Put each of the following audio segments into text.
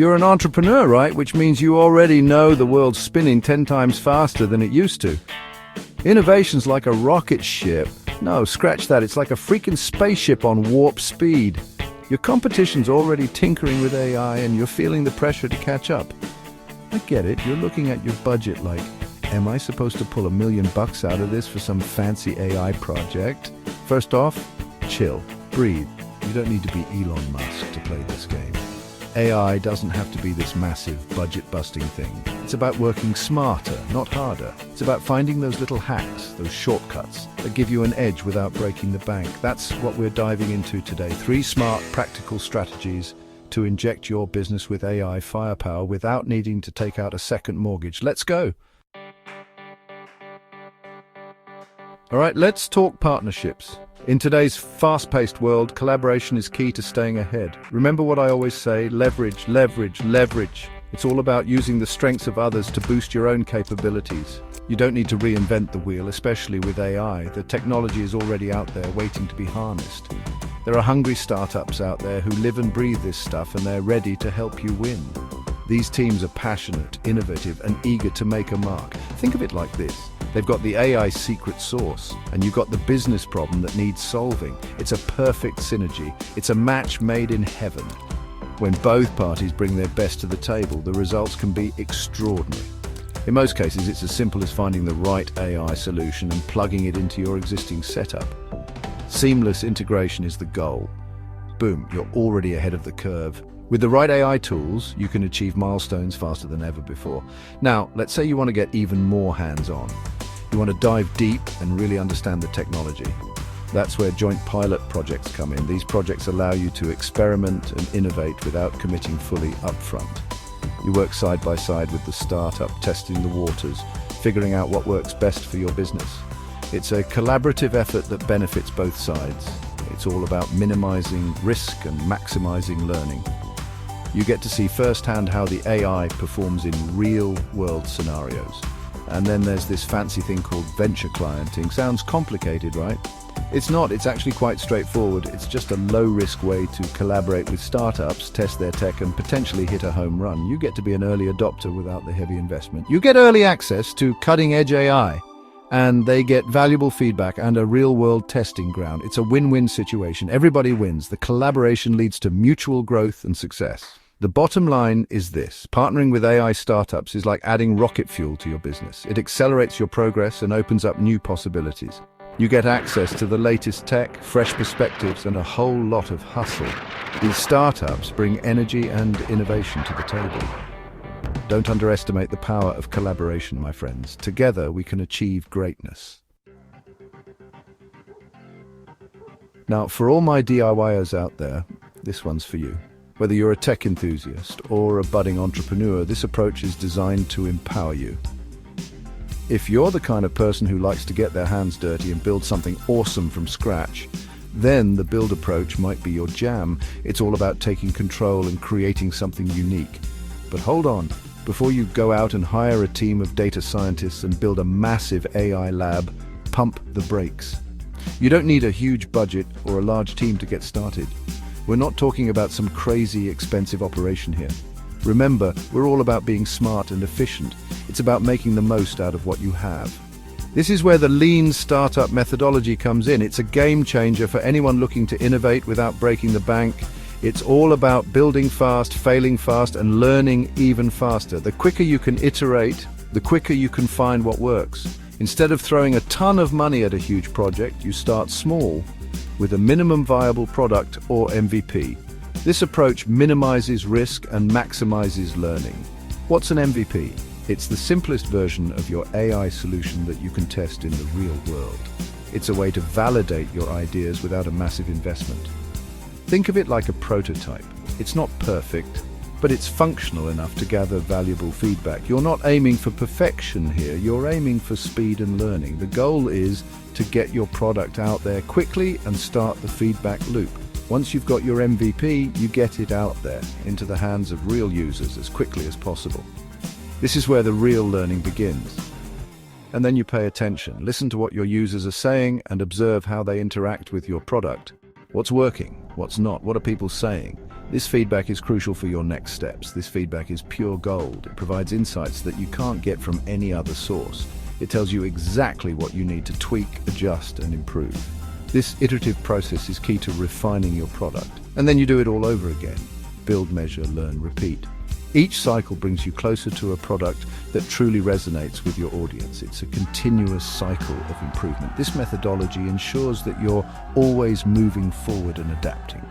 You're an entrepreneur, right? Which means you already know the world's spinning 10 times faster than it used to. Innovation's like a rocket ship. No, scratch that. It's like a freaking spaceship on warp speed. Your competition's already tinkering with AI and you're feeling the pressure to catch up. I get it. You're looking at your budget like, am I supposed to pull $1 million out of this for some fancy AI project? First off, chill, breathe. You don't need to be Elon Musk to play this game. AI doesn't have to be this massive budget-busting thing. It's about working smarter, not harder. It's about finding those little hacks, those shortcuts that give you an edge without breaking the bank. That's what we're diving into today. 3 smart, practical strategies to inject your business with AI firepower without needing to take out a second mortgage. Let's go. All right, let's talk partnerships. In today's fast-paced world, collaboration is key to staying ahead. Remember what I always say, leverage, leverage, leverage. It's all about using the strengths of others to boost your own capabilities. You don't need to reinvent the wheel, especially with AI. The technology is already out there waiting to be harnessed. There are hungry startups out there who live and breathe this stuff, and they're ready to help you win. These teams are passionate, innovative, and eager to make a mark. Think of it like this. They've got the AI secret sauce, and you've got the business problem that needs solving. It's a perfect synergy. It's a match made in heaven. When both parties bring their best to the table, the results can be extraordinary. In most cases, it's as simple as finding the right AI solution and plugging it into your existing setup. Seamless integration is the goal. Boom, you're already ahead of the curve. With the right AI tools, you can achieve milestones faster than ever before. Now, let's say you want to get even more hands-on. You want to dive deep and really understand the technology. That's where joint pilot projects come in. These projects allow you to experiment and innovate without committing fully upfront. You work side by side with the startup, testing the waters, figuring out what works best for your business. It's a collaborative effort that benefits both sides. It's all about minimizing risk and maximizing learning. You get to see firsthand how the AI performs in real-world scenarios. And then there's this fancy thing called venture clienting. Sounds complicated, right? It's not. It's actually quite straightforward. It's just a low-risk way to collaborate with startups, test their tech, and potentially hit a home run. You get to be an early adopter without the heavy investment. You get early access to cutting-edge AI, and they get valuable feedback and a real-world testing ground. It's a win-win situation. Everybody wins. The collaboration leads to mutual growth and success. The bottom line is this: partnering with AI startups is like adding rocket fuel to your business. It accelerates your progress and opens up new possibilities. You get access to the latest tech, fresh perspectives, and a whole lot of hustle. These startups bring energy and innovation to the table. Don't underestimate the power of collaboration, my friends. Together, we can achieve greatness. Now, for all my DIYers out there, this one's for you. Whether you're a tech enthusiast or a budding entrepreneur, this approach is designed to empower you. If you're the kind of person who likes to get their hands dirty and build something awesome from scratch, then the build approach might be your jam. It's all about taking control and creating something unique. But hold on, before you go out and hire a team of data scientists and build a massive AI lab, pump the brakes. You don't need a huge budget or a large team to get started. We're not talking about some crazy expensive operation here. Remember, we're all about being smart and efficient. It's about making the most out of what you have. This is where the lean startup methodology comes in. It's a game changer for anyone looking to innovate without breaking the bank. It's all about building fast, failing fast, and learning even faster. The quicker you can iterate, the quicker you can find what works. Instead of throwing a ton of money at a huge project, you start small with a minimum viable product or MVP. This approach minimizes risk and maximizes learning. What's an MVP? It's the simplest version of your AI solution that you can test in the real world. It's a way to validate your ideas without a massive investment. Think of it like a prototype. It's not perfect, but it's functional enough to gather valuable feedback. You're not aiming for perfection here, you're aiming for speed and learning. The goal is to get your product out there quickly and start the feedback loop. Once you've got your MVP, you get it out there into the hands of real users as quickly as possible. This is where the real learning begins. And then you pay attention, listen to what your users are saying and observe how they interact with your product. What's working? What's not? What are people saying? This feedback is crucial for your next steps. This feedback is pure gold. It provides insights that you can't get from any other source. It tells you exactly what you need to tweak, adjust, and improve. This iterative process is key to refining your product. And then you do it all over again. Build, measure, learn, repeat. Each cycle brings you closer to a product that truly resonates with your audience. It's a continuous cycle of improvement. This methodology ensures that you're always moving forward and adapting.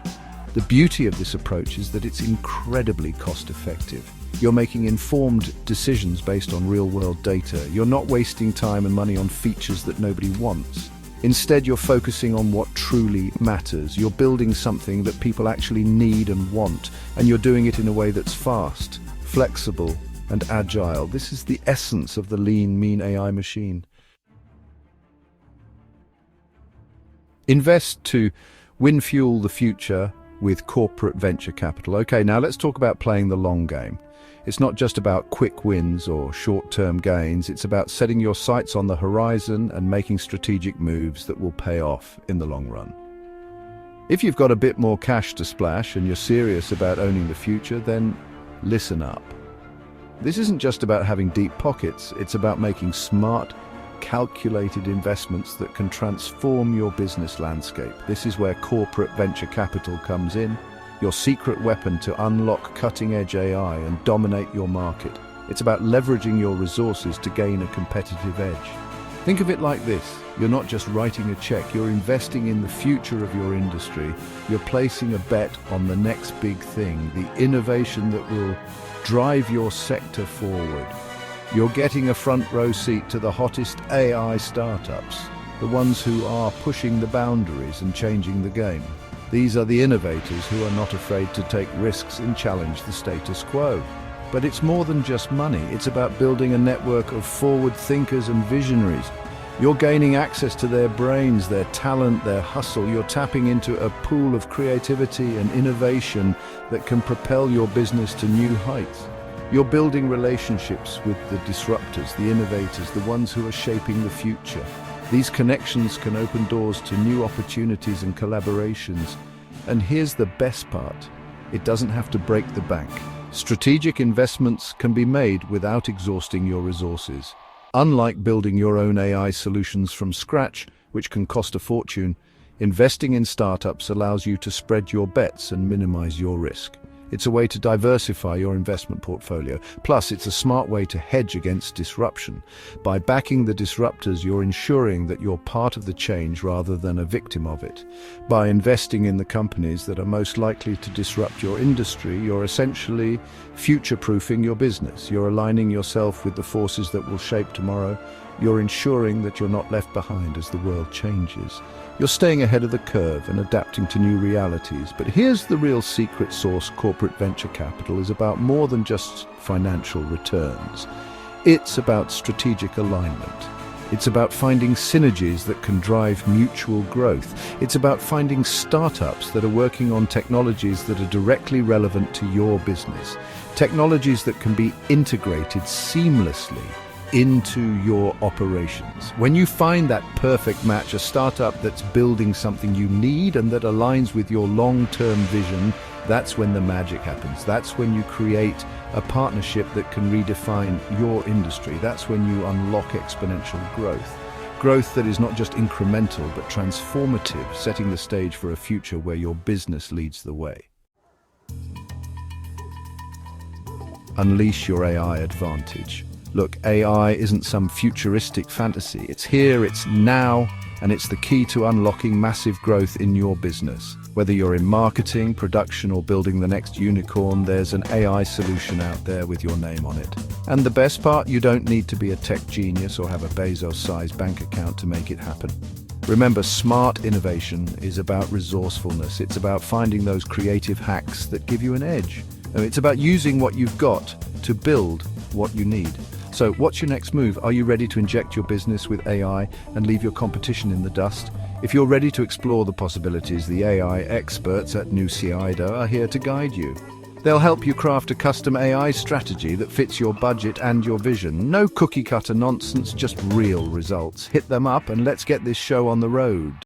The beauty of this approach is that it's incredibly cost-effective. You're making informed decisions based on real-world data. You're not wasting time and money on features that nobody wants. Instead, you're focusing on what truly matters. You're building something that people actually need and want, and you're doing it in a way that's fast, flexible, and agile. This is the essence of the lean, mean AI machine. Invest to fuel the future with corporate venture capital. Okay, now let's talk about playing the long game. It's not just about quick wins or short-term gains. It's about setting your sights on the horizon and making strategic moves that will pay off in the long run. If you've got a bit more cash to splash and you're serious about owning the future, then listen up. This isn't just about having deep pockets. It's about making smart, calculated investments that can transform your business landscape. This is where corporate venture capital comes in, your secret weapon to unlock cutting-edge AI and dominate your market. It's about leveraging your resources to gain a competitive edge. Think of it like this. You're not just writing a check, you're investing in the future of your industry. You're placing a bet on the next big thing, the innovation that will drive your sector forward. You're getting a front row seat to the hottest AI startups, the ones who are pushing the boundaries and changing the game. These are the innovators who are not afraid to take risks and challenge the status quo. But it's more than just money. It's about building a network of forward thinkers and visionaries. You're gaining access to their brains, their talent, their hustle. You're tapping into a pool of creativity and innovation that can propel your business to new heights. You're building relationships with the disruptors, the innovators, the ones who are shaping the future. These connections can open doors to new opportunities and collaborations. And here's the best part. It doesn't have to break the bank. Strategic investments can be made without exhausting your resources. Unlike building your own AI solutions from scratch, which can cost a fortune, investing in startups allows you to spread your bets and minimize your risk. It's a way to diversify your investment portfolio. Plus, it's a smart way to hedge against disruption. By backing the disruptors, you're ensuring that you're part of the change rather than a victim of it. By investing in the companies that are most likely to disrupt your industry, you're essentially future-proofing your business. You're aligning yourself with the forces that will shape tomorrow. You're ensuring that you're not left behind as the world changes. You're staying ahead of the curve and adapting to new realities. But here's the real secret sauce. Corporate venture capital is about more than just financial returns. It's about strategic alignment. It's about finding synergies that can drive mutual growth. It's about finding startups that are working on technologies that are directly relevant to your business. Technologies that can be integrated seamlessly into your operations. When you find that perfect match, a startup that's building something you need and that aligns with your long-term vision, that's when the magic happens. That's when you create a partnership that can redefine your industry. That's when you unlock exponential growth. Growth that is not just incremental, but transformative, setting the stage for a future where your business leads the way. Unleash your AI advantage. Look, AI isn't some futuristic fantasy. It's here, it's now, and it's the key to unlocking massive growth in your business. Whether you're in marketing, production, or building the next unicorn, there's an AI solution out there with your name on it. And the best part, you don't need to be a tech genius or have a Bezos-sized bank account to make it happen. Remember, smart innovation is about resourcefulness. It's about finding those creative hacks that give you an edge. It's about using what you've got to build what you need. So what's your next move? Are you ready to inject your business with AI and leave your competition in the dust? If you're ready to explore the possibilities, the AI experts at NUCIDA are here to guide you. They'll help you craft a custom AI strategy that fits your budget and your vision. No cookie-cutter nonsense, just real results. Hit them up and let's get this show on the road.